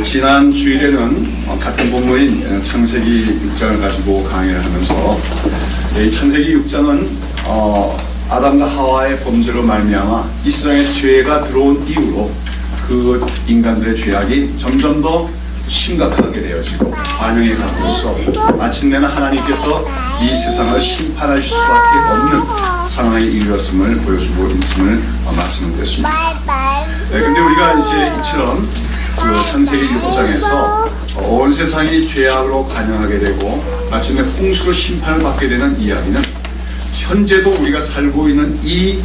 지난 주일에는 같은 본문인 창세기 6장을 가지고 강의를 하면서 이 창세기 6장은 아담과 하와의 범죄로 말미암아 이 세상에 죄가 들어온 이후로 그 인간들의 죄악이 점점 더 심각하게 되어지고 반영해 가면서 마침내는 하나님께서 이 세상을 심판할 수밖에 없는 상황에 이르렀음을 보여주고 있음을 말씀드렸습니다. 근데 우리가 이제 이처럼 그 창세기 6장에서 온 세상이 죄악으로 관영하게 되고 마침내 홍수로 심판을 받게 되는 이야기는 현재도 우리가 살고 있는 이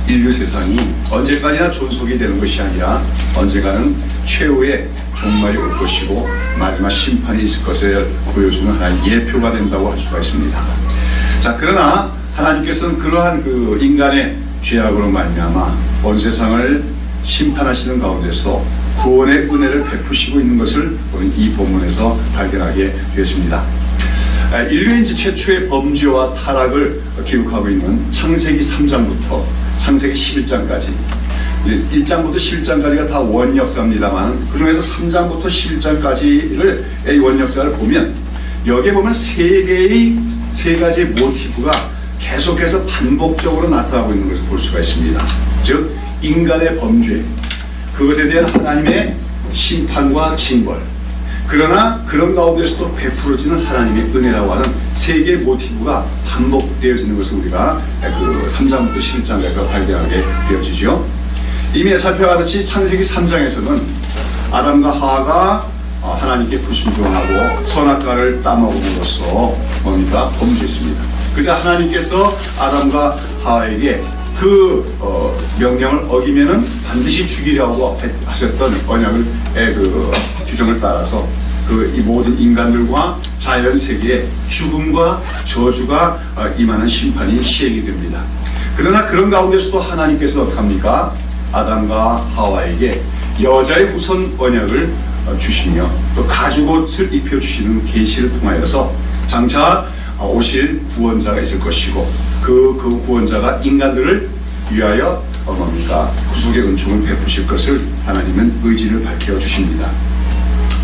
인류 세상이 언제까지나 존속이 되는 것이 아니라 언젠가는 최후의 종말이 올 것이고 마지막 심판이 있을 것을 보여주는 하나의 예표가 된다고 할 수가 있습니다. 자, 그러나 하나님께서는 그러한 그 인간의 죄악으로 말미암아 온 세상을 심판하시는 가운데서 구원의 은혜를 베푸시고 있는 것을 이 본문에서 발견하게 되었습니다. 인류의 최초의 범죄와 타락을 기록하고 있는 창세기 3장부터 창세기 11장까지 1장부터 11장까지가 다 원역사입니다만 그 중에서 3장부터 11장까지를 원역사를 보면 여기에 보면 세 가지의 모티브가 계속해서 반복적으로 나타나고 있는 것을 볼 수가 있습니다. 즉 인간의 범죄, 그것에 대한 하나님의 심판과 징벌, 그러나 그런 가운데서도 베풀어지는 하나님의 은혜라고 하는 세 개의 모티브가 반복되어지는 것을 우리가 그 3장부터 11장에서 발견하게 되어지죠. 이미 살펴봤듯이 창세기 3장에서는 아담과 하와가 하나님께 불순종하고 선악과를 따먹음으로써 뭡니까? 범죄했습니다. 그래서 하나님께서 아담과 하와에게 그 명령을 어기면은 반드시 죽이려고 하셨던 언약의 그 규정을 따라서 이 모든 인간들과 자연 세계에 죽음과 저주가 임하는 심판이 시행이 됩니다. 그러나 그런 가운데서도 하나님께서 어떡합니까? 아담과 하와에게 여자의 후손 언약을 주시며 또 가죽옷을 입혀주시는 계시를 통하여서 장차 오실 구원자가 있을 것이고 그 구원자가 인간들을 위하여 뭡니까? 구속의 은총을 베푸실 것을 하나님은 의지를 밝혀주십니다.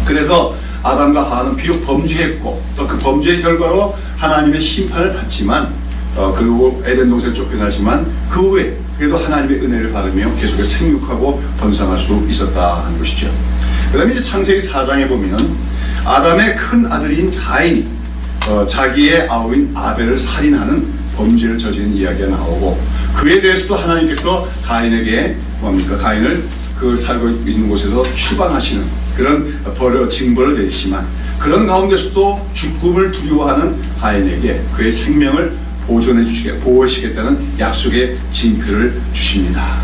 그래서 아담과 하와는 비록 범죄했고 또 그 범죄의 결과로 하나님의 심판을 받지만 그리고 에덴 동산에 쫓겨나지만 그 후에 그래도 하나님의 은혜를 받으며 계속해서 생육하고 번성할 수 있었다 하는 것이죠. 그 다음에 창세기 4장에 보면 아담의 큰 아들인 가인이 자기의 아우인 아벨을 살인하는 범죄를 저지른 이야기가 나오고 그에 대해서도 하나님께서 가인에게 뭡니까? 가인을 그 살고 있는 곳에서 추방하시는 그런 징벌을 내리시지만 그런 가운데서도 죽음을 두려워하는 가인에게 그의 생명을 보호하시겠다는 약속의 징표를 주십니다.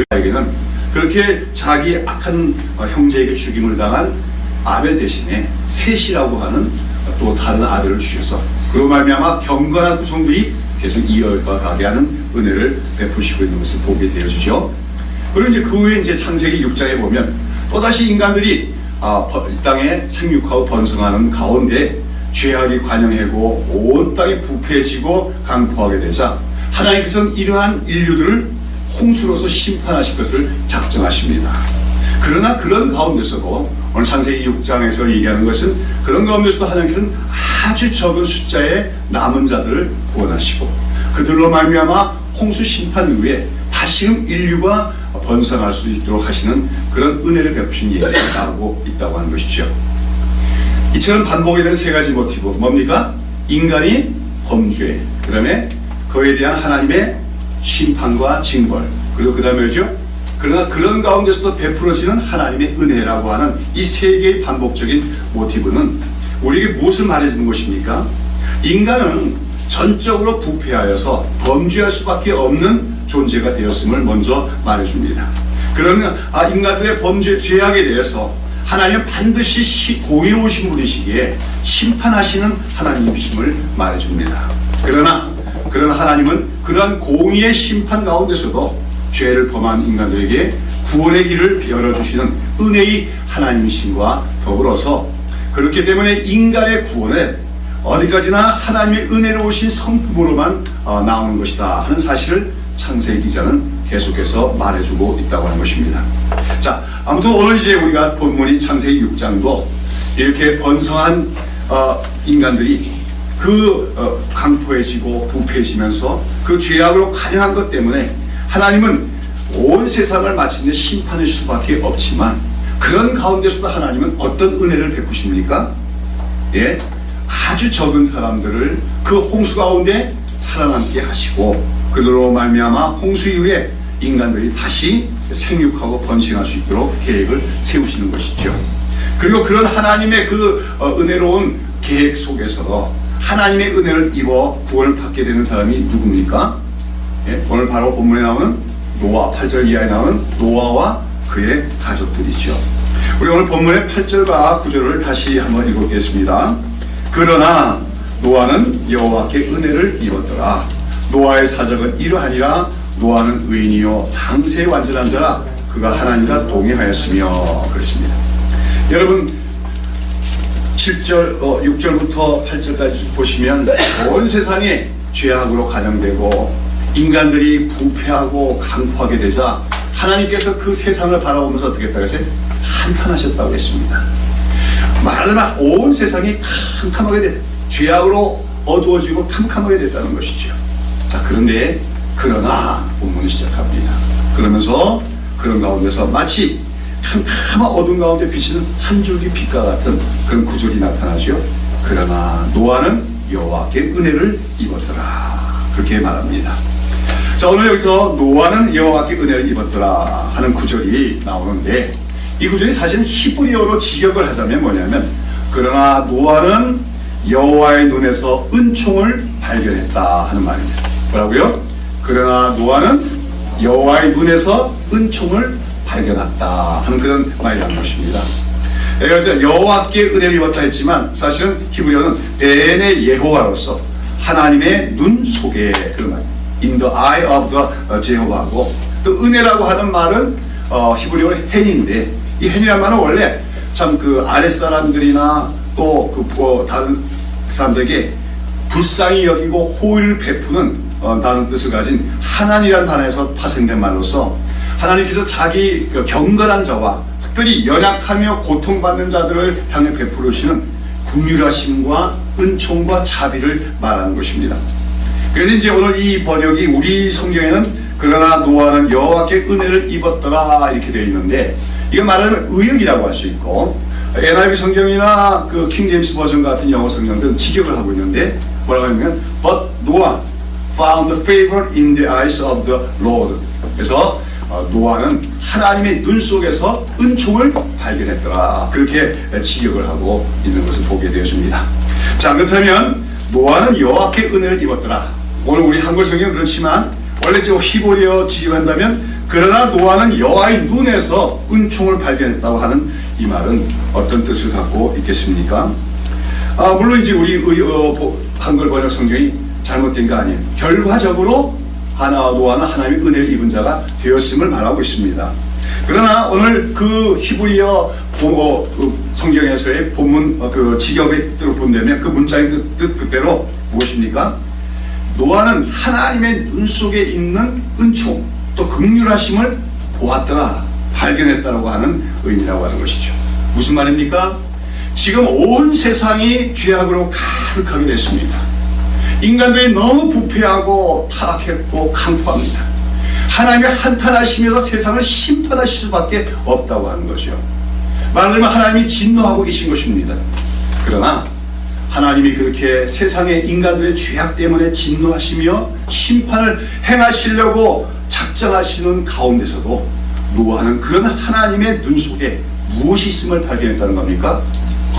그에게는 그렇게 자기 악한 형제에게 죽임을 당한 아벨 대신에 셋이라고 하는 또 다른 아들을 주셔서 그로 말미암아 경건한 후손들이 계속 이어가게 하는 은혜를 베푸시고 있는 것을 보게 되어지죠. 그리고 이제 그 후에 이제 창세기 6장에 보면 또다시 인간들이 이 땅에 생육하고 번성하는 가운데 죄악이 관영하고 온 땅이 부패해지고 강포하게 되자 하나님께서는 이러한 인류들을 홍수로서 심판하실 것을 작정하십니다. 그러나 그런 가운데서도 오늘 창세기 6장에서 얘기하는 것은 그런 가운데서도 하나님께서는 아주 적은 숫자의 남은 자들을 구원하시고 그들로 말미암아 홍수 심판 이후에 다시금 인류가 번성할 수 있도록 하시는 그런 은혜를 베푸신 얘기가 나오고 있다고 하는 것이죠. 이처럼 반복이 된 세 가지 모티브 뭡니까? 인간이 범죄, 그 다음에 그에 대한 하나님의 심판과 징벌, 그리고 그 다음에죠. 그러나 그런 가운데서도 베풀어지는 하나님의 은혜라고 하는 이 세 개의 반복적인 모티브는 우리에게 무엇을 말해주는 것입니까? 인간은 전적으로 부패하여서 범죄할 수밖에 없는 존재가 되었음을 먼저 말해줍니다. 그러면 인간들의 범죄, 죄악에 대해서 하나님은 반드시 공의로우신 분이시기에 심판하시는 하나님이심을 말해줍니다. 그러나 하나님은 그러한 공의의 심판 가운데서도 죄를 범한 인간들에게 구원의 길을 열어주시는 은혜의 하나님이심과 더불어서 그렇기 때문에 인간의 구원은 어디까지나 하나님의 은혜로우신 성품으로만 나오는 것이다 하는 사실을 창세기 기자는 계속해서 말해주고 있다고 하는 것입니다. 자, 아무튼 오늘 이제 우리가 본문인 창세기 6장도 이렇게 번성한 인간들이 강포해지고 부패해지면서 그 죄악으로 가증한 것 때문에 하나님은 온 세상을 마침내 심판할 수밖에 없지만, 그런 가운데서도 하나님은 어떤 은혜를 베푸십니까? 예, 아주 적은 사람들을 그 홍수 가운데 살아남게 하시고, 그들로 말미암아 홍수 이후에 인간들이 다시 생육하고 번식할 수 있도록 계획을 세우시는 것이죠. 그리고 그런 하나님의 그 은혜로운 계획 속에서 하나님의 은혜를 입어 구원을 받게 되는 사람이 누굽니까? 예, 오늘 바로 본문에 나오는 노아, 8절 이하에 나오는 노아와 그의 가족들이죠. 우리 오늘 본문의 8절과 9절을 다시 한번 읽어보겠습니다. 그러나 노아는 여호와께 은혜를 입었더라. 노아의 사적은 이러하니라. 노아는 의인이요 당세의 완전한 자라. 그가 하나님과 동의하였으며. 그렇습니다. 여러분 7절, 6절부터 8절까지 보시면 온 세상에 죄악으로 가장되고 인간들이 부패하고 강포하게 되자 하나님께서 그 세상을 바라보면서 어떻게 했다고 했어요? 한탄하셨다고 했습니다. 말하자면 온 세상이 캄캄하게 됐다. 죄악으로 어두워지고 캄캄하게 됐다는 것이죠. 자, 그런데 그러나 본문을 시작합니다. 그러면서 그런 가운데서 마치 캄캄한 어두운 가운데 비치는 한 줄기 빛과 같은 그런 구절이 나타나죠. 그러나 노아는 여호와께 은혜를 입었더라. 그렇게 말합니다. 자, 오늘 여기서 노아는 여호와께 은혜를 입었더라 하는 구절이 나오는데, 이 구절이 사실은 히브리어로 직역을 하자면 뭐냐면, 그러나 노아는 여호와의 눈에서 은총을 발견했다 하는 말입니다. 뭐라고요? 그러나 노아는 여호와의 눈에서 은총을 발견했다 하는 그런 말이라는 것입니다. 그래서 여호와께 은혜를 입었다 했지만 사실은 히브리어는 베네 예호와로서 하나님의 눈 속에, 그런 말, in the eye of the 제호바고, 또 은혜라고 하는 말은 히브리어로 헨인데, 이 헨이라는 말은 원래 참 그 아랫사람들이나 또 다른 사람들에게 불쌍히 여기고 호의를 베푸는 다른 뜻을 가진 하나님이라는 단어에서 파생된 말로서, 하나님께서 자기 경건한 자와 특별히 연약하며 고통받는 자들을 향해 베풀으시는 긍휼하심과 은총과 자비를 말하는 것입니다. 그래서 이제 오늘 이 번역이 우리 성경에는 그러나 노아는 여호와께 은혜를 입었더라 이렇게 되어 있는데, 이거 말하자면 의역이라고 할 수 있고, NIV 성경이나 그 킹제임스 버전 같은 영어 성경들은 직역을 하고 있는데 뭐라고 하냐면 But Noah found favor in the eyes of the Lord. 그래서 노아는 하나님의 눈 속에서 은총을 발견했더라. 그렇게 직역을 하고 있는 것을 보게 되어집니다. 자, 그렇다면 노아는 여호와께 은혜를 입었더라. 오늘 우리 한글 성경은 그렇지만 원래 저 히브리어 직역한다면 그러나 노아는 여호와의 눈에서 은총을 발견했다고 하는 이 말은 어떤 뜻을 갖고 있겠습니까? 물론 이제 우리 한글 번역 성경이 잘못된 거 아니에요. 결과적으로 노아는 하나님의 은혜를 입은 자가 되었음을 말하고 있습니다. 그러나 오늘 그 히브리어 성경에서의 본문 그 직역의 뜻을 본다면 그 문자의 뜻 그대로 무엇입니까? 노아는 하나님의 눈 속에 있는 은총 또 긍휼하심을 보았더라, 발견했다라고 하는 의미라고 하는 것이죠. 무슨 말입니까? 지금 온 세상이 죄악으로 가득하게 됐습니다. 인간들이 너무 부패하고 타락했고 강포합니다. 하나님이 한탄하시면서 세상을 심판하실 수밖에 없다고 하는 거죠. 말하자면 하나님이 진노하고 계신 것입니다. 그러나 하나님이 그렇게 세상의 인간들의 죄악 때문에 진노하시며 심판을 행하시려고 작정하시는 가운데서도 노아는 그런 하나님의 눈 속에 무엇이 있음을 발견했다는 겁니까?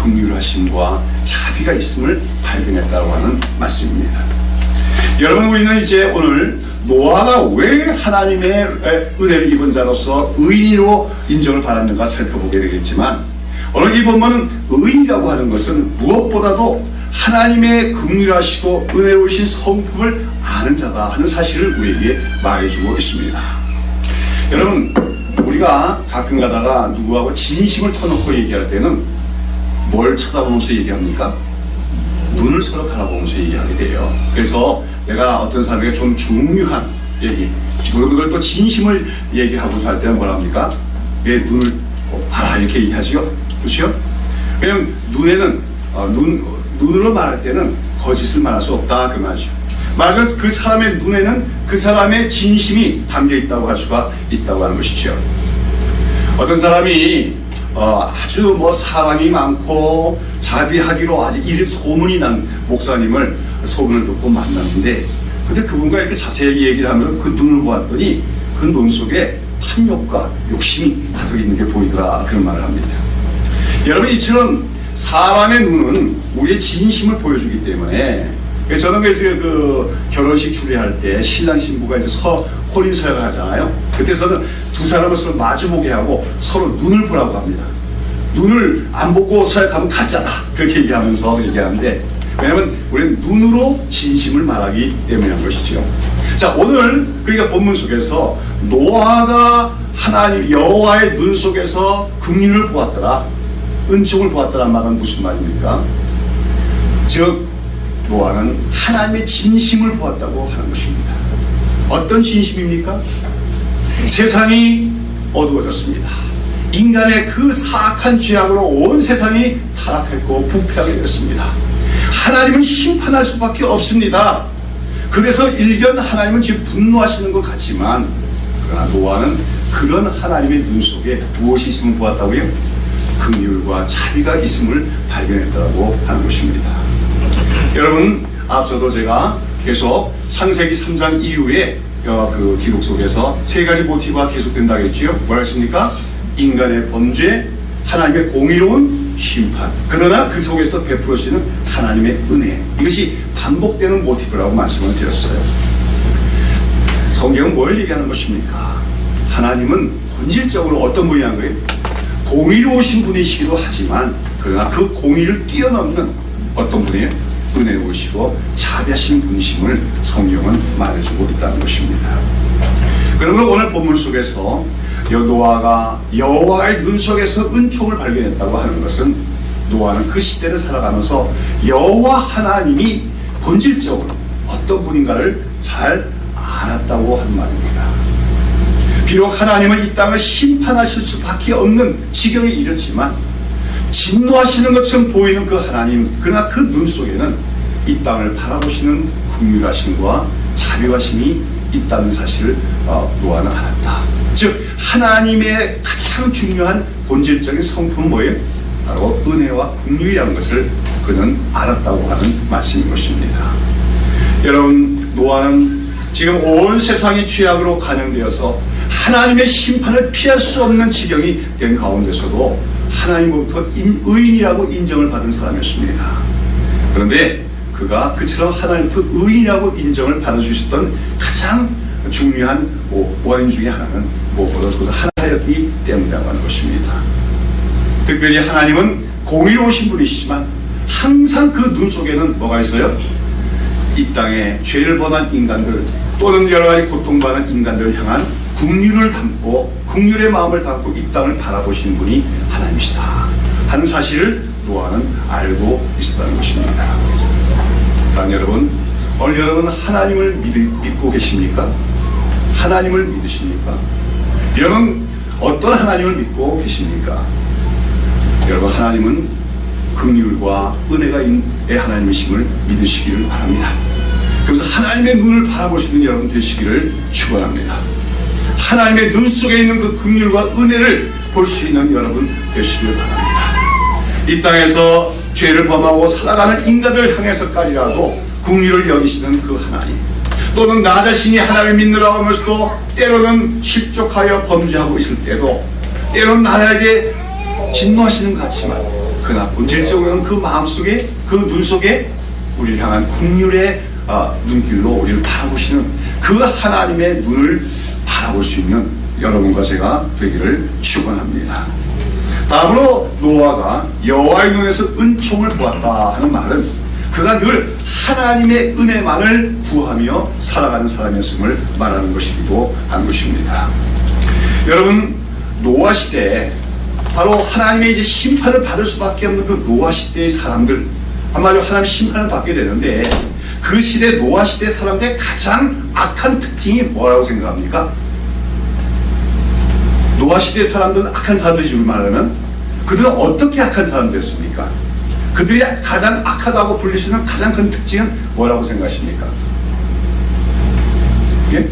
긍휼하심과 자비가 있음을 발견했다고 하는 말씀입니다. 여러분, 우리는 이제 오늘 노아가 왜 하나님의 은혜를 입은 자로서 의인으로 인정을 받았는가 살펴보게 되겠지만, 오늘 이 본문은 의인이라고 하는 것은 무엇보다도 하나님의 긍휼하시고 은혜로우신 성품을 아는 자다 하는 사실을 우리에게 말해주고 있습니다. 여러분, 우리가 가끔 가다가 누구하고 진심을 터놓고 얘기할 때는 뭘 쳐다보면서 얘기합니까? 눈을 서로 바라보면서 얘기하게 돼요. 그래서 내가 어떤 사람에게 좀 중요한 얘기, 그리고 그걸 또 진심을 얘기하고자 할 때는 뭐라 합니까? 내 눈을 봐라 이렇게 얘기하죠. 그렇죠? 왜냐면 눈에는 눈으로 말할 때는 거짓을 말할 수 없다 그 말이죠. 말하면 그 사람의 눈에는 그 사람의 진심이 담겨 있다고 할 수가 있다고 하는 것이죠. 어떤 사람이 아주 사랑이 많고 자비하기로 아주 이름 소문이 난 목사님을 소문을 듣고 만났는데, 근데 그분과 이렇게 자세히 얘기를 하면서 그 눈을 보았더니 그 눈 속에 탐욕과 욕심이 가득 있는 게 보이더라 그런 말을 합니다. 여러분, 이처럼 사람의 눈은 우리의 진심을 보여주기 때문에, 저는 그래서 그 결혼식 추례할 때 신랑 신부가 이제 혼인 서약을 하잖아요. 그때 저는 두 사람을 서로 마주보게 하고 서로 눈을 보라고 합니다. 눈을 안 보고 서약하면 가짜다 그렇게 얘기하는데, 왜냐하면 우리는 눈으로 진심을 말하기 때문인 것이죠. 자, 오늘 그러니까 본문 속에서 노아가 하나님 여호와의 눈 속에서 긍휼을 보았더라, 은총을 보았더란 말은 무슨 말입니까? 즉 노아는 하나님의 진심을 보았다고 하는 것입니다. 어떤 진심입니까? 세상이 어두워졌습니다. 인간의 그 사악한 죄악으로 온 세상이 타락했고 부패하게 되었습니다. 하나님은 심판할 수밖에 없습니다. 그래서 일견 하나님은 지금 분노하시는 것 같지만, 그러나 노아는 그런 하나님의 눈 속에 무엇이 있음을 보았다고요? 긍휼과 자비가 있음을 발견했다고 하는 것입니다. 여러분, 앞서도 제가 계속 창세기 3장 이후에 그 기록 속에서 세 가지 모티브가 계속된다고 했지요. 뭐라 했습니까? 인간의 범죄, 하나님의 공의로운 심판, 그러나 그 속에서 베풀어지는 하나님의 은혜, 이것이 반복되는 모티브라고 말씀을 드렸어요. 성경은 뭘 얘기하는 것입니까? 하나님은 본질적으로 어떤 분이란 거예요? 공의로우신 분이시기도 하지만, 그러나 그 공의를 뛰어넘는 어떤 분이에요? 은혜로우시고 자비하신 분이심을 성경은 말해주고 있다는 것입니다. 그러면 오늘 본문 속에서 노아가 여호와의 눈 속에서 은총을 발견했다고 하는 것은, 노아는 그 시대를 살아가면서 여호와 하나님이 본질적으로 어떤 분인가를 잘 알았다고 하는 말입니다. 비록 하나님은 이 땅을 심판하실 수밖에 없는 지경에 이르지만, 진노하시는 것처럼 보이는 그 하나님, 그러나 그 눈 속에는 이 땅을 바라보시는 긍휼하심과 자비하심이 있다는 사실을 노아는 알았다. 즉 하나님의 가장 중요한 본질적인 성품은 뭐예요? 바로 은혜와 긍휼이라는 것을 그는 알았다고 하는 말씀인 것입니다. 여러분, 노아는 지금 온 세상이 죄악으로 간영되어서 하나님의 심판을 피할 수 없는 지경이 된 가운데서도 하나님으로부터 의인이라고 인정을 받은 사람이었습니다. 그런데 그가 그처럼 하나님부터 의인이라고 인정을 받아주셨던 가장 중요한 원인 중에 하나는 무엇보다 그가 하나였기 때문이라고 하는 것입니다. 특별히 하나님은 공의로우신 분이시지만 항상 그 눈 속에는 뭐가 있어요? 이 땅에 죄를 범한 인간들 또는 여러 가지 고통받는 인간들을 향한 긍휼을 담고, 긍휼의 마음을 담고 이 땅을 바라보시는 분이 하나님이시다 하는 사실을 노아는 알고 있었다는 것입니다. 자, 여러분, 오늘 여러분 하나님을 믿고 계십니까? 하나님을 믿으십니까? 여러분, 어떤 하나님을 믿고 계십니까? 여러분, 하나님은 긍휼과 은혜가 있는 하나님이심을 믿으시기를 바랍니다. 그래서 하나님의 눈을 바라볼 수 있는 여러분 되시기를 축원합니다. 하나님의 눈 속에 있는 그 긍휼과 은혜를 볼 수 있는 여러분 되시기를 바랍니다. 이 땅에서 죄를 범하고 살아가는 인간들을 향해서까지라도 긍휼을 여기시는 그 하나님, 또는 나 자신이 하나님을 믿느라고 하면서도 때로는 실족하여 범죄하고 있을 때도 때로는 나에게 진노하시는 것 같지만, 그러나 본질적으로는 그 마음속에, 그 눈 속에 우리를 향한 긍휼의 눈길로 우리를 바라보시는 그 하나님의 눈을 바라볼 수 있는 여러분과 제가 되기를 축원합니다. 다음으로 노아가 여호와의 눈에서 은총을 보았다 하는 말은 그가 늘 하나님의 은혜만을 구하며 살아가는 사람이었음을 말하는 것이기도 한 것입니다. 여러분, 노아 시대에 바로 하나님의 이제 심판을 받을 수밖에 없는 그 노아 시대의 사람들, 한마디로 하나님 심판을 받게 되는데, 그 시대 노아 시대 사람들의 가장 악한 특징이 뭐라고 생각합니까? 노아 시대 사람들은 악한 사람들이지 말하면 그들은 어떻게 악한 사람들이었습니까? 그들이 가장 악하다고 불릴 수 있는 가장 큰 특징은 뭐라고 생각하십니까? 예?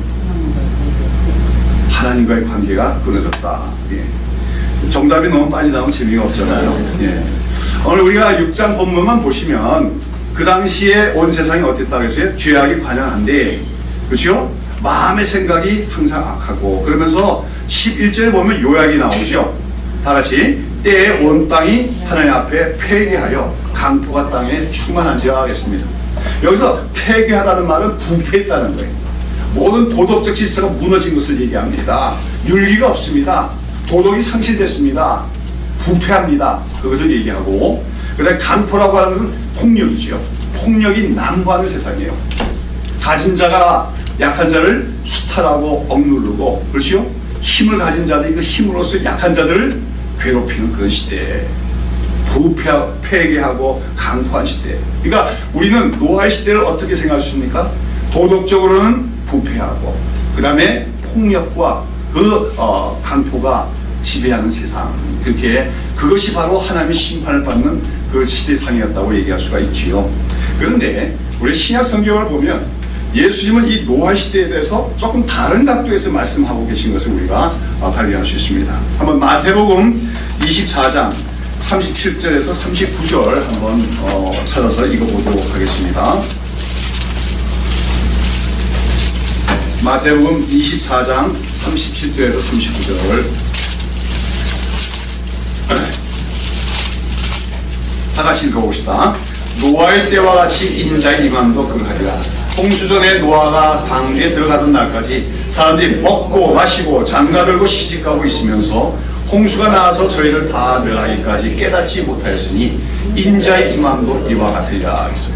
하나님과의 관계가 끊어졌다. 예. 정답이 너무 빨리 나오면 재미가 없잖아요. 예. 오늘 우리가 6장 본문만 보시면 그 당시에 온 세상이 어땠다고 했어요? 죄악이 관영한데, 그렇죠? 마음의 생각이 항상 악하고, 그러면서 11절에 보면 요약이 나오죠. 다 같이 때에 온 땅이 하나님 앞에 폐괴하여 강포가 땅에 충만한지라 하겠습니다. 여기서 폐괴하다는 말은 부패했다는 거예요. 모든 도덕적 질서가 무너진 것을 얘기합니다. 윤리가 없습니다. 도덕이 상실됐습니다. 부패합니다. 그것을 얘기하고, 그 다음에 강포라고 하는 것은 폭력이죠. 폭력이 난무하는 세상이에요. 가진 자가 약한 자를 수탈하고 억누르고, 그렇죠? 힘을 가진 자들이 그 힘으로써 약한 자들을 괴롭히는 그런 시대에 폐괴하고 강포한 시대. 그러니까 우리는 노아의 시대를 어떻게 생각하십니까? 도덕적으로는 부패하고, 그 다음에 폭력과 그 강포가 지배하는 세상. 그렇게 그것이 바로 하나님의 심판을 받는 그 시대상이었다고 얘기할 수가 있지요. 그런데 우리 신약 성경을 보면 예수님은 이 노아 시대에 대해서 조금 다른 각도에서 말씀하고 계신 것을 우리가 발견할 수 있습니다. 한번 마태복음 24장 37절에서 39절 한번 찾아서 읽어보도록 하겠습니다. 마태복음 24장 37절에서 39절 다 같이 읽어봅시다. 노아의 때와 같이 인자의 임함도 그러하리라. 홍수전에 노아가 방주에 들어가던 날까지 사람들이 먹고 마시고 장가들고 시집가고 있으면서 홍수가 나와서 저희를 다 멸하기까지 깨닫지 못하였으니 인자의 임함도 이와 같으리라 했어요.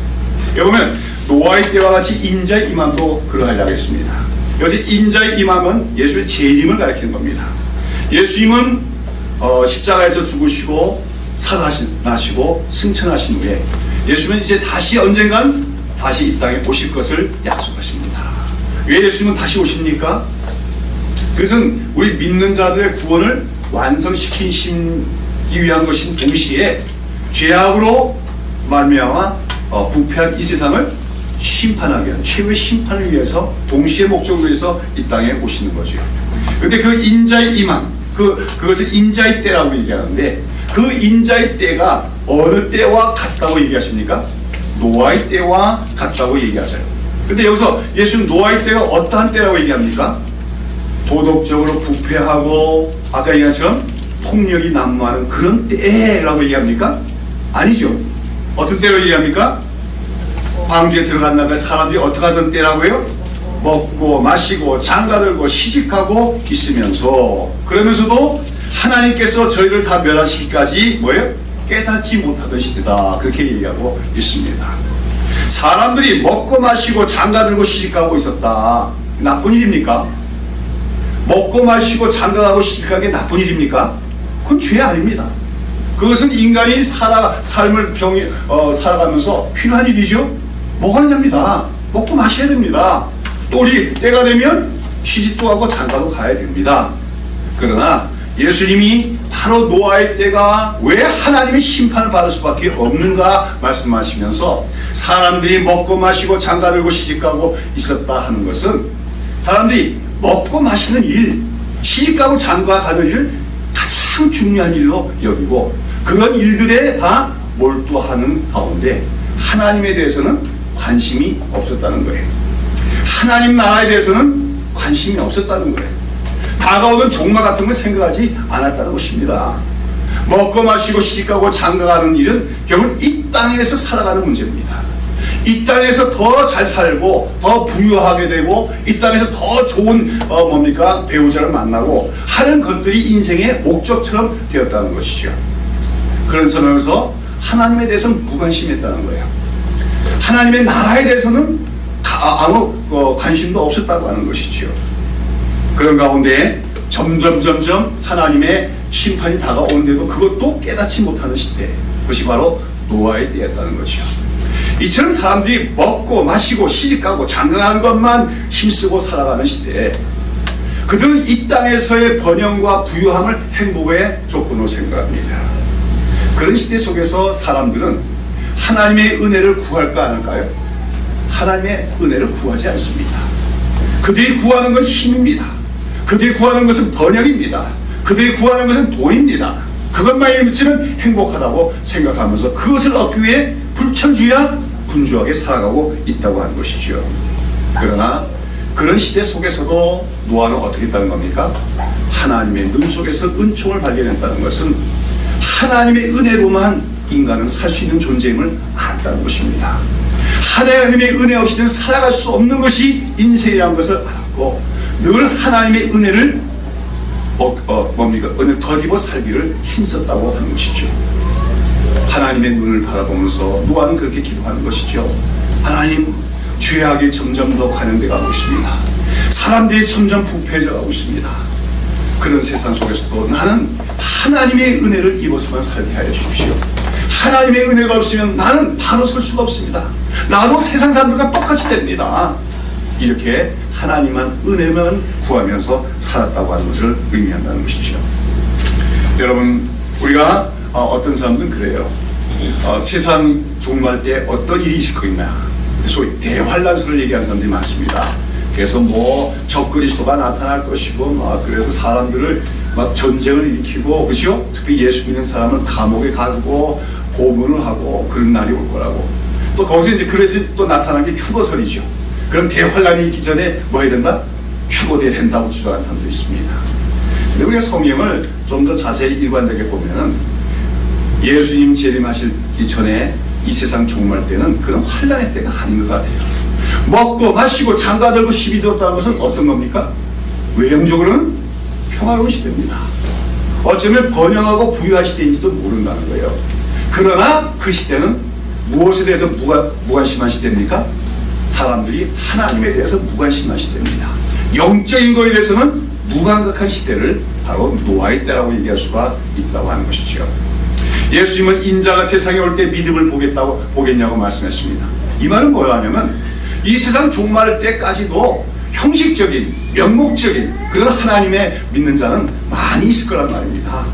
여기 보면 노아의 때와 같이 인자의 임함도 그러하리라 했습니다. 여기서 인자의 임함은 예수의 재림을 가리키는 겁니다. 예수님은 십자가에서 죽으시고 살아나시고 승천하신 후에 예수님은 이제 다시 언젠간 다시 이 땅에 오실 것을 약속하십니다. 왜 예수님은 다시 오십니까? 그것은 우리 믿는 자들의 구원을 완성시키기 위한 것인 동시에 죄악으로 말미암아 부패한 이 세상을 심판하기 위한 최후의 심판을 위해서 동시에 목적으로 해서 이 땅에 오시는 거죠. 그런데 그 인자의 임함, 그것을 인자의 때라고 얘기하는데 그 인자의 때가 어느 때와 같다고 얘기하십니까? 노아의 때와 같다고 얘기하세요. 근데 여기서 예수는 노아의 때가 어떠한 때라고 얘기합니까? 도덕적으로 부패하고 아까 얘기한 것처럼 폭력이 난무하는 그런 때라고 얘기합니까? 아니죠. 어떤 때로 얘기합니까? 방주에 들어간 날에 사람들이 어떻게 하던 때라고요? 먹고 마시고 장가들고 시집가고 있으면서, 그러면서도 하나님께서 저희를 다 멸하시기까지 뭐예요? 깨닫지 못하던 시대다. 그렇게 얘기하고 있습니다. 사람들이 먹고 마시고 장가들고 시집가고 있었다. 나쁜 일입니까? 먹고 마시고 장가가고 시집가는 게 나쁜 일입니까? 그건 죄 아닙니다. 그것은 인간이 삶을 살아가면서 필요한 일이죠. 먹어야 됩니다. 먹고 마셔야 됩니다. 또 우리 때가 되면 시집도 하고 장가도 가야 됩니다. 그러나 예수님이 바로 노아의 때가 왜 하나님의 심판을 받을 수밖에 없는가 말씀하시면서 사람들이 먹고 마시고 장가들고 시집가고 있었다 하는 것은 사람들이 먹고 마시는 일, 시집가고 장가가는 일을 가장 중요한 일로 여기고 그런 일들에 다 몰두하는 가운데 하나님에 대해서는 관심이 없었다는 거예요. 하나님 나라에 대해서는 관심이 없었다는 거예요. 다가오는 종말 같은 걸 생각하지 않았다는 것입니다. 먹고 마시고 시집가고 장가가는 일은 결국 이 땅에서 살아가는 문제입니다. 이 땅에서 더 잘 살고 더 부유하게 되고 이 땅에서 더 좋은 배우자를 만나고 하는 것들이 인생의 목적처럼 되었다는 것이죠. 그런 상황에서 하나님에 대해서는 무관심했다는 거예요. 하나님의 나라에 대해서는 아무 관심도 없었다고 하는 것이죠. 그런 가운데 점점 하나님의 심판이 다가오는데도 그것도 깨닫지 못하는 시대, 그것이 바로 노아의 때였다는 거죠. 이처럼 사람들이 먹고 마시고 시집가고 장가가는 것만 힘쓰고 살아가는 시대에 그들은 이 땅에서의 번영과 부유함을 행복의 조건으로 생각합니다. 그런 시대 속에서 사람들은 하나님의 은혜를 구할까 안 할까요? 하나님의 은혜를 구하지 않습니다. 그들이 구하는 건 힘입니다. 그들이 구하는 것은 번영입니다. 그들이 구하는 것은 돈입니다. 그것만 일치는 행복하다고 생각하면서 그것을 얻기 위해 불철주야 분주하게 살아가고 있다고 하는 것이죠. 그러나 그런 시대 속에서도 노아는 어떻게 했다는 겁니까? 하나님의 눈 속에서 은총을 발견했다는 것은 하나님의 은혜로만 인간은 살 수 있는 존재임을 알았다는 것입니다. 하나님의 은혜 없이는 살아갈 수 없는 것이 인생이라는 것을 알았고 늘 하나님의 은혜를 은혜를 덧입어 살기를 힘썼다고 하는 것이죠. 하나님의 눈을 바라보면서 노아는 그렇게 기도하는 것이죠. 하나님, 죄악이 점점 더 관영돼 가고 있습니다. 사람들이 점점 부패해져 가고 있습니다. 그런 세상 속에서도 나는 하나님의 은혜를 입어서만 살게 하여 주십시오. 하나님의 은혜가 없으면 나는 바로 설 수가 없습니다. 나도 세상 사람들과 똑같이 됩니다. 이렇게 하나님만 은혜만 구하면서 살았다고 하는 것을 의미한다는 것이죠. 여러분, 우리가 어떤 사람들은 그래요. 세상 종말 때 어떤 일이 있을 거있나, 소위 대환란설을 얘기하는 사람들이 많습니다. 그래서 뭐 적그리스도가 나타날 것이고 그래서 사람들을 막 전쟁을 일으키고, 그렇죠? 특히 예수 믿는 사람은 감옥에 가두고 고문을 하고 그런 날이 올 거라고. 또 거기서 이제 그래서 또 나타난 게 휴거설이죠. 그럼 대환란이 있기 전에 뭐 해야 된다? 휴거돼야 된다고 주장하는 사람도 있습니다. 근데 우리가 성경을 좀 더 자세히 일관되게 보면은 예수님 재림하시기 전에 이 세상 종말 때는 그런 환란의 때가 아닌 것 같아요. 먹고 마시고 장가들고 시비 들었다는 것은 어떤 겁니까? 외형적으로는 평화로운 시대입니다. 어쩌면 번영하고 부유한 시대인지도 모른다는 거예요. 그러나 그 시대는 무엇에 대해서 무관심한 시대입니까? 사람들이 하나님에 대해서 무관심한 시대입니다. 영적인 것에 대해서는 무감각한 시대를 바로 노아의 때라고 얘기할 수가 있다고 하는 것이죠. 예수님은 인자가 세상에 올 때 믿음을 보겠냐고 말씀했습니다. 이 말은 뭐냐면 이 세상 종말 때까지도 형식적인, 명목적인 그런 하나님의 믿는 자는 많이 있을 거란 말입니다.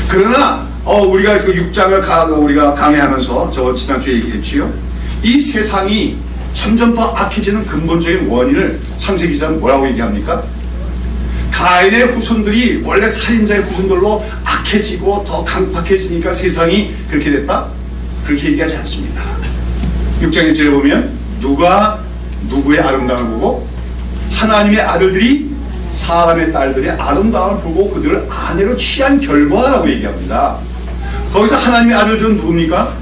그러나 우리가 그 6장을 우리가 강의하면서 저 지난주에 얘기했지요. 이 세상이 점점 더 악해지는 근본적인 원인을 창세기 기자는 뭐라고 얘기합니까? 가인의 후손들이 원래 살인자의 후손들로 악해지고 더 강팍해지니까 세상이 그렇게 됐다? 그렇게 얘기하지 않습니다. 6장 1절에 보면 누가 누구의 아름다움을 보고 하나님의 아들들이 사람의 딸들의 아름다움을 보고 그들을 아내로 취한 결과라고 얘기합니다. 거기서 하나님의 아들들은 누굽니까?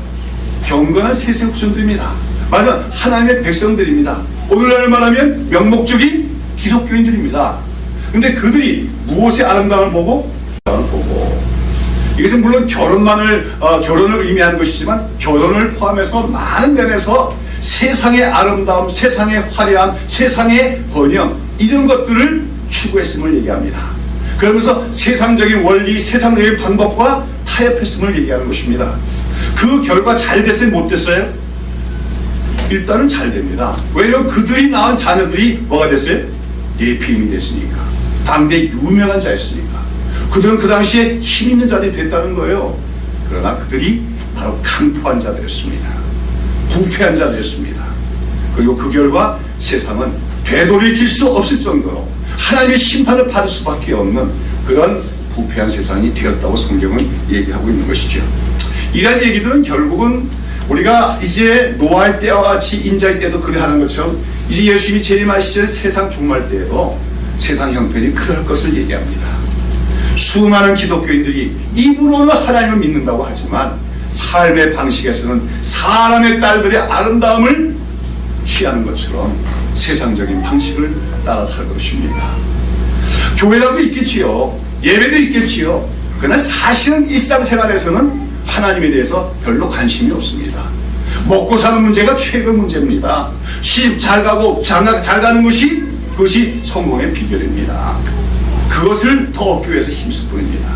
경건한 세세 후손들입니다. 맞아, 하나님의 백성들입니다. 오늘날 말하면 명목적인 기독교인들입니다. 근데 그들이 무엇의 아름다움을 보고? 이것은 물론 결혼을 의미하는 것이지만 결혼을 포함해서 많은 면에서 세상의 아름다움, 세상의 화려함, 세상의 번영 이런 것들을 추구했음을 얘기합니다. 그러면서 세상적인 원리, 세상적인 방법과 타협했음을 얘기하는 것입니다. 그 결과 잘 됐어요? 못 됐어요? 일단은 잘 됩니다. 왜냐하면 그들이 낳은 자녀들이 뭐가 됐어요? 네피림이 됐으니까. 당대 유명한 자였으니까. 그들은 그 당시에 힘 있는 자들이 됐다는 거예요. 그러나 그들이 바로 강포한 자들이었습니다. 부패한 자들이었습니다. 그리고 그 결과 세상은 되돌이킬 수 없을 정도로 하나님의 심판을 받을 수밖에 없는 그런 부패한 세상이 되었다고 성경은 얘기하고 있는 것이죠. 이런 얘기들은 결국은 우리가 이제 노아의 때와 같이 인자의 때도 그래 하는 것처럼 이제 예수님이 재림하시는 세상 종말 때에도 세상 형편이 그럴 것을 얘기합니다. 수많은 기독교인들이 입으로는 하나님을 믿는다고 하지만 삶의 방식에서는 사람의 딸들의 아름다움을 취하는 것처럼 세상적인 방식을 따라 살 것입니다. 교회당도 있겠지요. 예배도 있겠지요. 그러나 사실은 일상생활에서는 하나님에 대해서 별로 관심이 없습니다. 먹고 사는 문제가 최고 문제입니다. 시집 잘 가고 잘 가는 것이 그것이 성공의 비결입니다. 그것을 더 얻기 위해서 힘쓸 뿐입니다.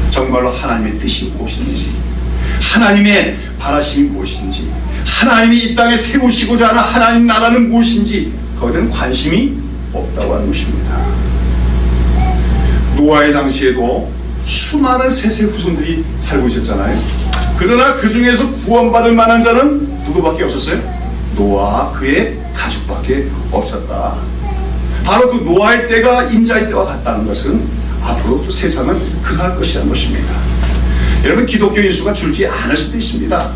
정말로 하나님의 뜻이 무엇인지, 하나님의 바라심이 무엇인지, 하나님이 이 땅에 세우시고자 하는 하나님 나라는 무엇인지 거기에 대한 관심이 없다고 하는 것입니다. 노아의 당시에도 수많은 셋의 후손들이 살고 있었잖아요. 그러나 그 중에서 구원받을 만한 자는 누구밖에 없었어요? 노아와 그의 가족밖에 없었다. 바로 그 노아의 때가 인자의 때와 같다는 것은 앞으로 또 세상은 그러할 것이라는 것입니다. 여러분, 기독교 인수가 줄지 않을 수도 있습니다.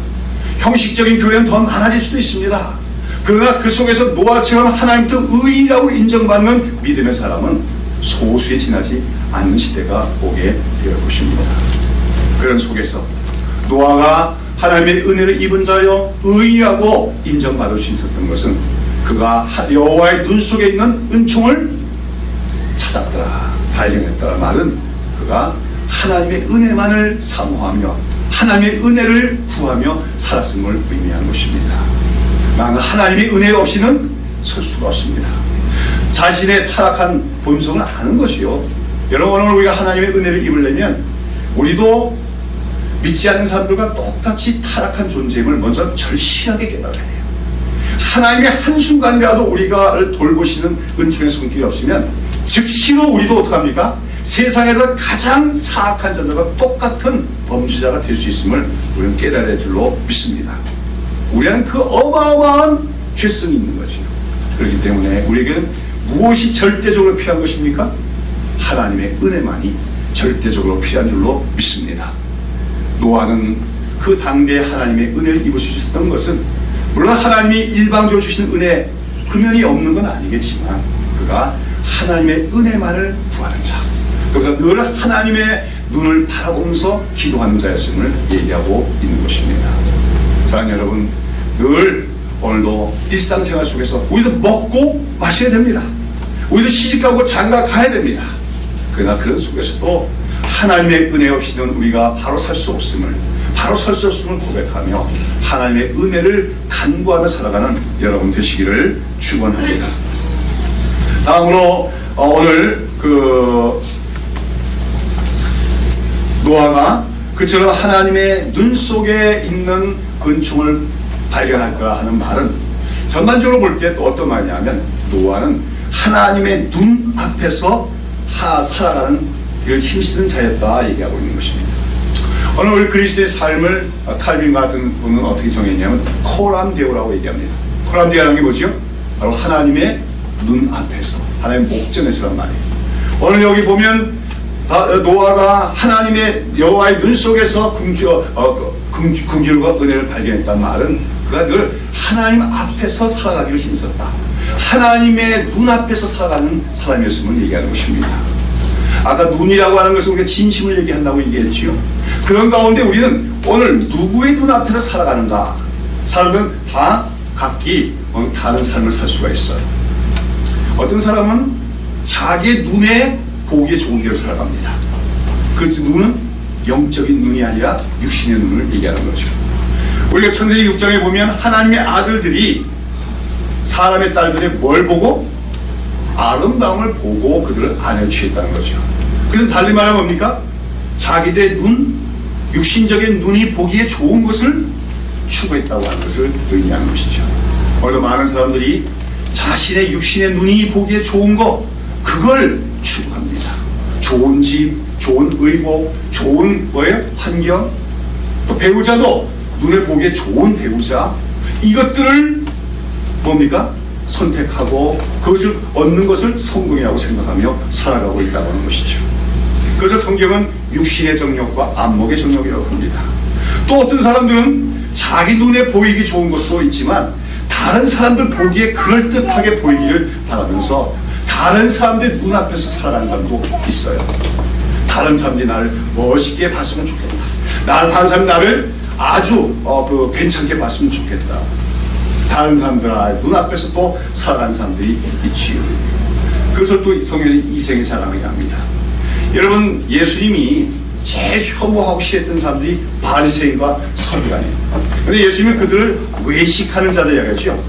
형식적인 교회는 더 많아질 수도 있습니다. 그러나 그 속에서 노아처럼 하나님부터 의인이라고 인정받는 믿음의 사람은 소수에 지나지 않는 시대가 오게 될 것입니다. 그런 속에서 노아가 하나님의 은혜를 입은 자여 의인이라고 인정받을 수 있었던 것은 그가 여호와의 눈 속에 있는 은총을 찾았더라, 발견했더라 말은 그가 하나님의 은혜만을 사모하며 하나님의 은혜를 구하며 살았음을 의미하는 것입니다. 나는 하나님의 은혜 없이는 설 수가 없습니다. 자신의 타락한 본성을 아는 것이요. 여러분, 오늘 우리가 하나님의 은혜를 입으려면 우리도 믿지 않는 사람들과 똑같이 타락한 존재임을 먼저 절실하게 깨달아야 돼요. 하나님의 한순간이라도 우리가 돌보시는 은총의 손길이 없으면 즉시로 우리도 어떡합니까? 세상에서 가장 사악한 자들과 똑같은 범죄자가 될 수 있음을 우리는 깨달을 줄로 믿습니다. 우리는 그 어마어마한 죄성이 있는 거죠. 그렇기 때문에 우리에게는 무엇이 절대적으로 필요한 것입니까? 하나님의 은혜만이 절대적으로 필요한 줄로 믿습니다. 노아는 그 당대에 하나님의 은혜를 입을 수 있었던 것은 물론 하나님이 일방적으로 주시는 은혜 금연이 없는 건 아니겠지만 그가 하나님의 은혜만을 구하는 자, 그래서 늘 하나님의 눈을 바라보면서 기도하는 자였음을 얘기하고 있는 것입니다. 자, 여러분, 늘 오늘도 일상생활 속에서 우리도 먹고 마셔야 됩니다. 우리도 시집가고 장가 가야 됩니다. 그러나 그런 속에서도 하나님의 은혜 없이는 우리가 바로 살 수 없음을, 바로 설 수 없음을 고백하며 하나님의 은혜를 간구하며 살아가는 여러분 되시기를 축원합니다. 다음으로 오늘 노아가 그처럼 하나님의 눈 속에 있는 은총을 발견할 거라 하는 말은 전반적으로 볼 때 또 어떤 말이냐면 노아는 하나님의 눈 앞에서 살아가는 힘쓰는 자였다 얘기하고 있는 것입니다. 오늘 우리 그리스도의 삶을 칼빈 같은 분은 어떻게 정했냐면 코람데오라고 얘기합니다. 코람데오라는 게 뭐죠? 바로 하나님의 눈 앞에서, 하나님의 목전에서란 말이에요. 오늘 여기 보면 노아가 하나님의 여호와의 눈 속에서 긍휼과 은혜를 발견했단 말은 그가 늘 하나님 앞에서 살아가기를 힘썼다. 하나님의 눈 앞에서 살아가는 사람이었음을 얘기하는 것입니다. 아까 눈이라고 하는 것은 우리가 진심을 얘기한다고 얘기했지요. 그런 가운데 우리는 오늘 누구의 눈 앞에서 살아가는가? 사람들은 다 각기 다른 삶을 살 수가 있어요. 어떤 사람은 자기 눈에 보기에 좋은 대로 살아갑니다. 그 눈은 영적인 눈이 아니라 육신의 눈을 얘기하는 거죠. 우리가 창세기 6장에 보면 하나님의 아들들이 사람의 딸들의 뭘 보고? 아름다움을 보고 그들을 아내로 취했다는 거죠. 그래서 달리 말하면 뭡니까? 자기들의 눈, 육신적인 눈이 보기에 좋은 것을 추구했다고 하는 것을 의미하는 것이죠. 오늘도 많은 사람들이 자신의 육신의 눈이 보기에 좋은 거, 그걸 추구합니다. 좋은 집, 좋은 의복, 좋은 환경, 또 배우자도 눈에 보기에 좋은 배우자, 이것들을 뭡니까? 선택하고 그것을 얻는 것을 성공이라고 생각하며 살아가고 있다고 하는 것이죠. 그래서 성경은 육신의 정욕과 안목의 정욕이라고 합니다. 또 어떤 사람들은 자기 눈에 보이기 좋은 것도 있지만 다른 사람들 보기에 그럴듯하게 보이기를 바라면서 다른 사람들의 눈앞에서 살아가는 사람도 있어요. 다른 사람들이 나를 멋있게 봤으면 좋겠다. 다른 사람이 나를 아주 괜찮게 봤으면 좋겠다. 다른 사람들 눈앞에서 또 살아가는 사람들이 있지요. 그것을 또 성경의 이생의 자랑을 합니다. 여러분, 예수님이 제일 혐오하고 싫어했던 사람들이 바리새인과 서기관이에요. 그런데 예수님은 그들을 외식하는 자들이라고 하죠.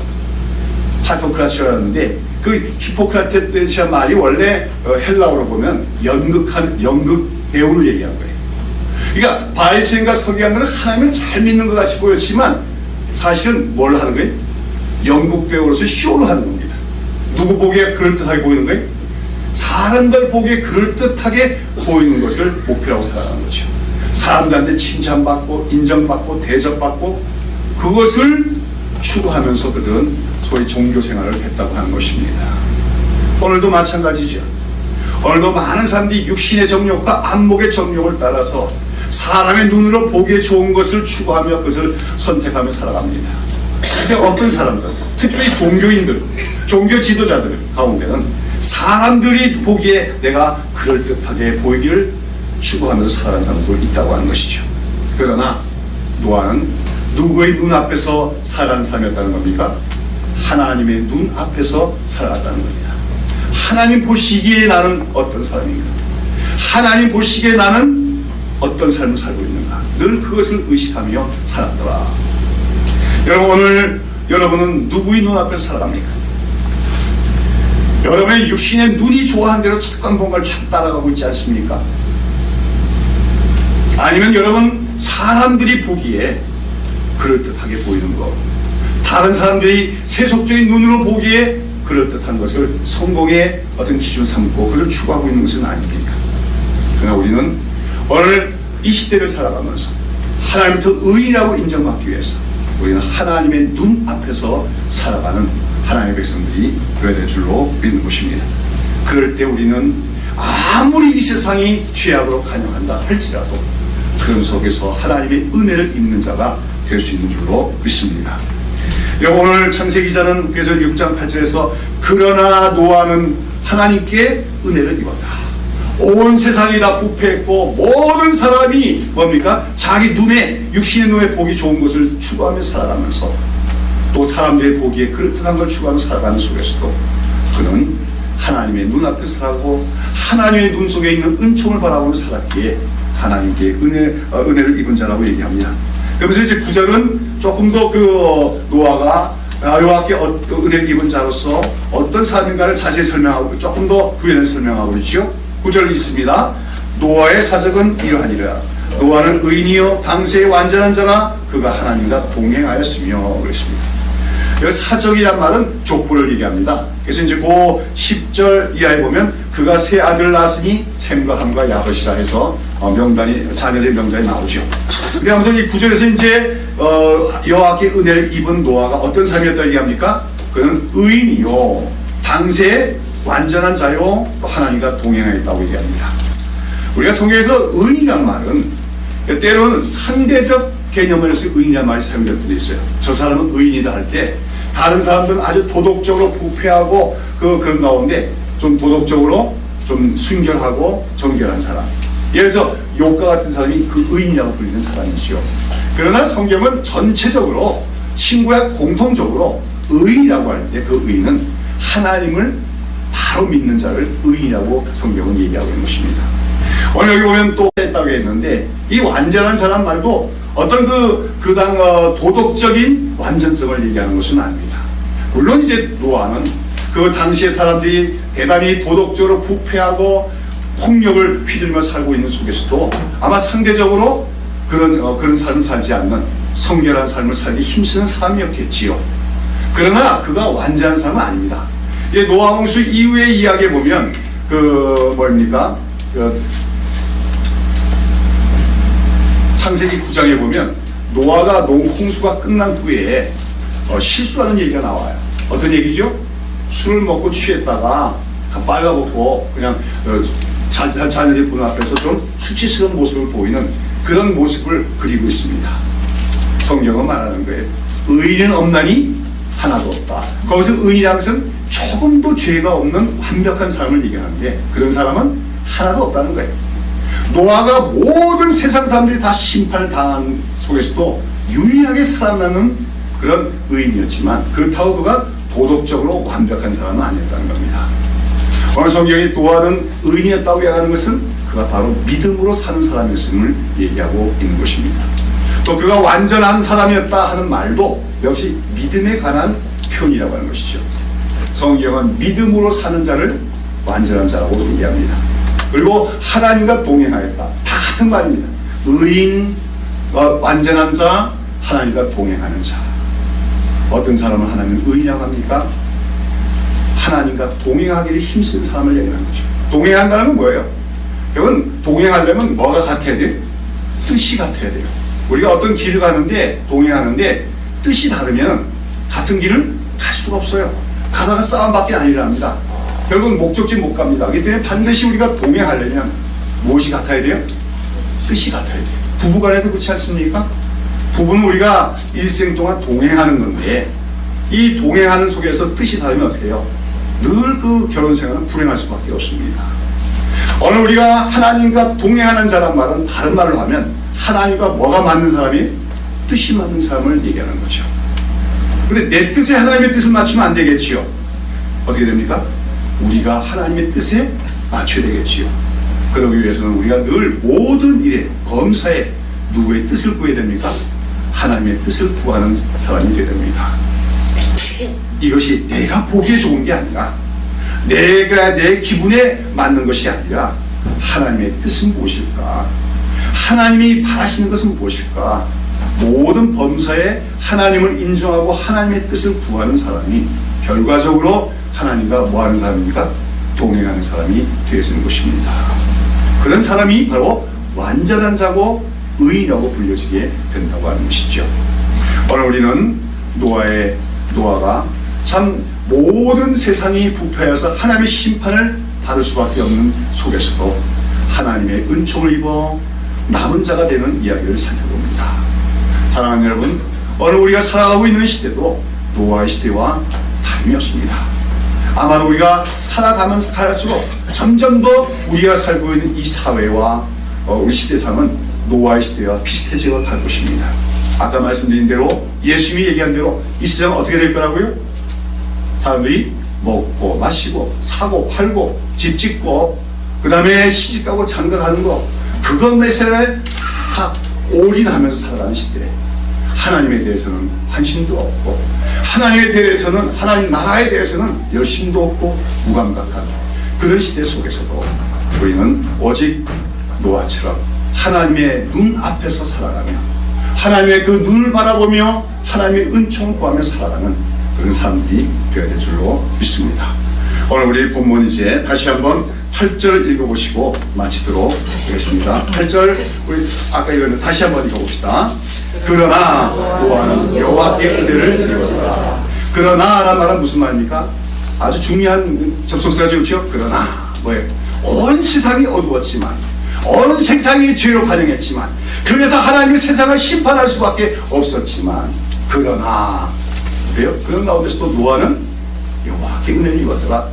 히포크라테스라는데 그 히포크라테스 말이 원래 헬라어로 보면 연극 배우를 얘기한 거예요. 그러니까 바리새인과 서기관들은 하나님을 잘 믿는 것 같이 보였지만 사실은 뭘 하는 거예요? 연극 배우로서 쇼를 하는 겁니다. 누구 보기에 그럴듯하게 보이는 거예요? 사람들 보기에 그럴듯하게 보이는 것을 목표라고 살아가는 거죠. 사람들한테 칭찬받고 인정받고 대접받고 그것을 추구하면서 그들은 소위 종교 생활을 했다고 하는 것입니다. 오늘도 마찬가지죠. 오늘도 많은 사람들이 육신의 정욕과 안목의 정욕을 따라서 사람의 눈으로 보기에 좋은 것을 추구하며 그것을 선택하며 살아갑니다. 근데 어떤 사람들, 특별히 종교인들, 종교 지도자들 가운데는 사람들이 보기에 내가 그럴듯하게 보이기를 추구하면서 살아가는 사람도 있다고 하는 것이죠. 그러나 노아는 누구의 눈앞에서 살아가는 사람이었다는 겁니까? 하나님의 눈앞에서 살아갔다는 겁니다. 하나님 보시기에 나는 어떤 사람인가? 하나님 보시기에 나는 어떤 삶을 살고 있는가? 늘 그것을 의식하며 살았더라. 여러분, 오늘 여러분은 누구의 눈앞에서 살아갑니까? 여러분의 육신의 눈이 좋아하는 대로 착각 공간을 쭉 따라가고 있지 않습니까? 아니면 여러분 사람들이 보기에 그럴듯하게 보이는 것, 다른 사람들이 세속적인 눈으로 보기에 그럴듯한 것을 성공의 어떤 기준 삼고 그를 추구하고 있는 것은 아닙니까? 그러나 우리는 오늘 이 시대를 살아가면서 하나님부터 의인이라고 인정받기 위해서 우리는 하나님의 눈 앞에서 살아가는 하나님의 백성들이 되어야 될 줄로 믿는 것입니다. 그럴 때 우리는 아무리 이 세상이 죄악으로 간영한다 할지라도 그 속에서 하나님의 은혜를 입는 자가 될 수 있는 줄로 믿습니다. 오늘 창세기 기자는 그래서 6장 8절에서 그러나 노아는 하나님께 은혜를 입었다. 온 세상이 다 부패했고 모든 사람이 뭡니까? 자기 눈에 육신의 눈에 보기 좋은 것을 추구하며 살아가면서 또 사람들의 보기에 그럴듯한 걸 추구하며 살아가는 속에서도 그는 하나님의 눈앞에 살아가고 하나님의 눈 속에 있는 은총을 바라보며 살았기에 하나님께 은혜를 입은 자라고 얘기합니다. 그러면서 이제 9절은 조금 더 그 노아가 여호와께 은혜를 입은 자로서 어떤 사람인가를 자세히 설명하고 조금 더 구현을 설명하고 있죠. 9절 있습니다. 노아의 사적은 이러하니라. 노아는 의인이요 당세의 완전한 자라 그가 하나님과 동행하였으며 그랬습니다. 사적이란 말은 족보를 얘기합니다. 그래서 이제 그 10절 이하에 보면 그가 세 아들을 낳았으니 셈과 함과 야벳이라 해서 명단이 자녀들의 명단이 나오죠. 근데 아무튼 이 9절에서 이제 여호와께 은혜를 입은 노아가 어떤 사람이었다고 얘기합니까? 그는 의인이요 당세의 완전한 자요 또 하나님과 동행하였다고 얘기합니다. 우리가 성경에서 의인이란 말은 때로는 상대적 개념에서 의인이란 말이 사용될 때도 있어요. 저 사람은 의인이다 할 때 다른 사람들은 아주 도덕적으로 부패하고 그런 가운데 좀 도덕적으로 좀 순결하고 정결한 사람, 예를 들어서 욥과 같은 사람이 그 의인이라고 불리는 사람이죠. 그러나 성경은 전체적으로 신구약 공통적으로 의인이라고 할 때 그 의인은 하나님을 바로 믿는 자를 의인이라고 성경은 얘기하고 있는 것입니다. 오늘 여기 보면 또 했다고 했는데 이 완전한 자란 말도 어떤 그당 도덕적인 완전성을 얘기하는 것은 아닙니다. 물론 이제 노아는 그 당시의 사람들이 대단히 도덕적으로 부패하고 폭력을 휘둘며 살고 있는 속에서도 아마 상대적으로 그런 삶을 살지 않는 성결한 삶을 살기 힘쓰는 사람이었겠지요. 그러나 그가 완전한 사람은 아닙니다. 노아 홍수 이후의 이야기에 보면 창세기 9장에 보면 노아가 홍수가 끝난 후에 실수하는 얘기가 나와요. 어떤 얘기죠? 술을 먹고 취했다가 빨가벗고 그냥 자녀들 보는 앞에서 좀 수치스러운 모습을 보이는 그런 모습을 그리고 있습니다. 성경은 말하는 거예요. 의인은 없나니 하나도 없다. 거기서 의인이라는 것은 조금도 죄가 없는 완벽한 사람을 얘기하는데 그런 사람은 하나도 없다는 거예요. 노아가 모든 세상 사람들이 다 심판을 당한 속에서도 유일하게 살아남는 그런 의인이었지만 그렇다고 그가 도덕적으로 완벽한 사람은 아니었다는 겁니다. 오늘 성경이 노아는 의인이었다고 얘기하는 것은 그가 바로 믿음으로 사는 사람이었음을 얘기하고 있는 것입니다. 또 그가 완전한 사람이었다 하는 말도 역시 믿음에 관한 표현이라고 하는 것이죠. 성경은 믿음으로 사는 자를 완전한 자라고 얘기합니다. 그리고 하나님과 동행하였다. 다 같은 말입니다. 의인, 완전한 자, 하나님과 동행하는 자. 어떤 사람을 하나님은 의인이라고 합니까? 하나님과 동행하기를 힘쓴 사람을 얘기하는 거죠. 동행한다는 건 뭐예요? 그건 동행하려면 뭐가 같아야 돼요? 뜻이 같아야 돼요. 우리가 어떤 길을 가는데 동행하는데 뜻이 다르면 같은 길을 갈 수가 없어요. 가다가 싸움밖에 안 일어납니다. 결국은 목적지 못 갑니다. 그렇기 때문에 반드시 우리가 동행하려면 무엇이 같아야 돼요? 뜻이 같아야 돼요. 부부간에도 그렇지 않습니까? 부부는 우리가 일생 동안 동행하는 건데 이 동행하는 속에서 뜻이 다르면 어떻게 해요? 늘 그 결혼 생활은 불행할 수밖에 없습니다. 오늘 우리가 하나님과 동행하는 자란 말은 다른 말로 하면 하나님과 뭐가 맞는 사람이 뜻이 맞는 사람을 얘기하는 거죠. 근데 내 뜻에 하나님의 뜻을 맞추면 안 되겠지요. 어떻게 됩니까? 우리가 하나님의 뜻에 맞춰야 되겠지요. 그러기 위해서는 우리가 늘 모든 일에 범사에 누구의 뜻을 구해야 됩니까? 하나님의 뜻을 구하는 사람이 되어야 됩니다. 이것이 내가 보기에 좋은 게 아니라 내가 내 기분에 맞는 것이 아니라 하나님의 뜻은 무엇일까? 하나님이 바라시는 것은 무엇일까? 모든 범사에 하나님을 인정하고 하나님의 뜻을 구하는 사람이 결과적으로 하나님과 뭐하는 사람입니까? 동행하는 사람이 되어지는 것입니다. 그런 사람이 바로 완전한 자고 의인이라고 불려지게 된다고 하는 것이죠. 오늘 우리는 노아가 참 모든 세상이 부패해서 하나님의 심판을 받을 수밖에 없는 속에서도 하나님의 은총을 입어 남은 자가 되는 이야기를 살펴봅니다. 사랑하는 여러분, 오늘 우리가 살아가고 있는 시대도 노아의 시대와 다름이 없습니다. 아마도 우리가 살아가면서 갈수록 점점 더 우리가 살고 있는 이 사회와 우리 시대상은 노아의 시대와 비슷해져 갈 것입니다. 아까 말씀드린 대로 예수님이 얘기한 대로 이 세상은 어떻게 될 거라고요? 사람들이 먹고 마시고 사고 팔고 집 짓고 그 다음에 시집가고 장가가는 거 그것에 다 올인하면서 살아가는 시대에 하나님에 대해서는 관심도 없고 하나님에 대해서는 하나님 나라에 대해서는 열심도 없고 무감각한 그런 시대 속에서도 우리는 오직 노아처럼 하나님의 눈 앞에서 살아가며 하나님의 그 눈을 바라보며 하나님의 은총을 구하며 살아가는 그런 사람들이 되어야 될 줄로 믿습니다. 오늘 우리 본문 이제 다시 한번 8절 읽어보시고 마치도록 하겠습니다. 8절 우리 아까 읽었는데 다시 한번 읽어봅시다. 그러나 노아는 여호와께 은혜를 입었더라. 그러나 라는 말은 무슨 말입니까? 아주 중요한 접속사가 좋죠. 그러나 뭐예요? 온 세상이 어두웠지만 온 세상이 죄로 가정했지만 그래서 하나님이 세상을 심판할 수밖에 없었지만 그러나 그래요? 그런 가운데서도 노아는 여호와께 은혜를 입었더라.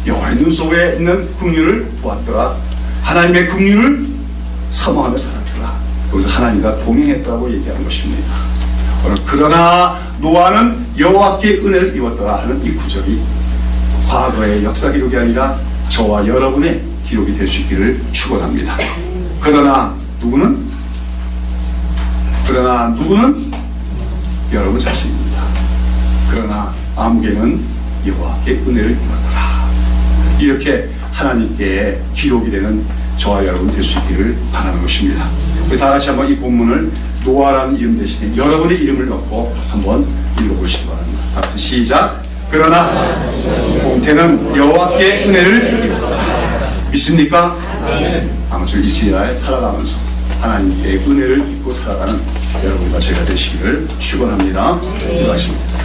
여호와의 눈 속에 있는 긍휼을 보았더라. 하나님의 긍휼을 사모하며 살았더라. 여기서 하나님과 동행했다고 얘기하는 것입니다. 오늘 그러나 노아는 여호와께 은혜를 입었더라 하는 이 구절이 과거의 역사 기록이 아니라 저와 여러분의 기록이 될 수 있기를 축원합니다. 그러나 누구는 여러분 자신입니다. 그러나 아무개는 여호와께 은혜를 입었더라. 이렇게 하나님께 기록이 되는 저와 여러분 될 수 있기를 바라는 것입니다. 우리 다 같이 한번 이 본문을 노아라는 이름 대신에 여러분의 이름을 넣고 한번 읽어보시기 바랍니다. 다 같이 시작. 그러나 공태는 여호와께 은혜를 입었더라. 믿습니까? 아무쪼록 이스라엘 살아가면서 하나님께 은혜를 입고 살아가는 여러분과 제가 되시기를 축원합니다. 기도하십니다.